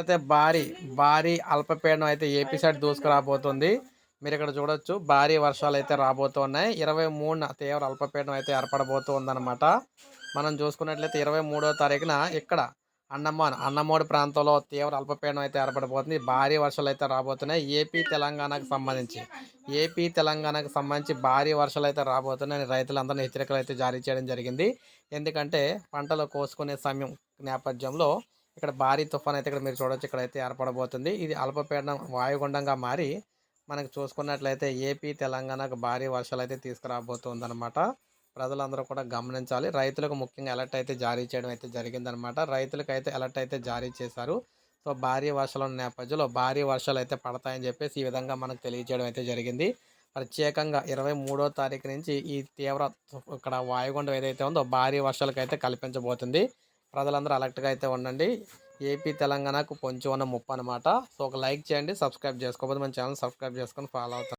అయితే భారీ, భారీ అల్పపీడనం అయితే ఏపీ సైడ్ దూసుకురాబోతుంది. మీరిక్కడ చూడొచ్చు భారీ వర్షాలైతే రాబోతున్నాయి. 23న తీవ్ర అల్పపీడనం అయితే ఏర్పడబోతూ ఉందన్నమాట. మనం చూసుకున్నట్లయితే 23వ తారీఖున ఇక్కడ అన్నమోడు ప్రాంతంలో తీవ్ర అల్పపీడనం అయితే ఏర్పడబోతుంది. భారీ వర్షాలైతే రాబోతున్నాయి. ఏపీ, తెలంగాణకు సంబంధించి భారీ వర్షాలైతే రాబోతున్నాయని రైతులందరిని హెచ్చరికలైతే జారీ చేయడం జరిగింది. ఎందుకంటే పంటలు కోసుకునే సమయం నేపథ్యంలో ఇక్కడ భారీ తుఫాన్ అయితే ఇక్కడ మీరు చూడొచ్చు ఇక్కడైతే ఏర్పడబోతుంది. ఇది అల్పపీడనం వాయుగుండంగా మారి మనకు చూసుకున్నట్లయితే ఏపీ, తెలంగాణకు భారీ వర్షాలైతే తీసుకురాబోతుందనమాట. ప్రజలందరూ కూడా గమనించాలి. రైతులకు ముఖ్యంగా అలర్ట్ అయితే జారీ చేయడం అయితే జరిగిందనమాట. రైతులకైతే అలర్ట్ అయితే జారీ చేశారు. సో, భారీ వర్షాల నేపథ్యంలో భారీ వర్షాలైతే పడతాయని చెప్పేసి ఈ విధంగా మనకు తెలియజేయడం అయితే జరిగింది. ప్రత్యేకంగా 23వ తారీఖు నుంచి ఈ తీవ్ర ఇక్కడ వాయుగుండం ఏదైతే ఉందో భారీ వర్షాలకైతే కల్పించబోతుంది. ప్రజలందరూ అలర్ట్‌గా అయితే ఉండండి. ఏపీ, తెలంగాణకు పొంచి ఉన్న ముప్పనమాట. సో, ఒక లైక్ చేయండి. సబ్స్క్రైబ్ చేసుకోకపోతే మన ఛానల్ సబ్స్క్రైబ్ చేసుకొని ఫాలో అవుతాను.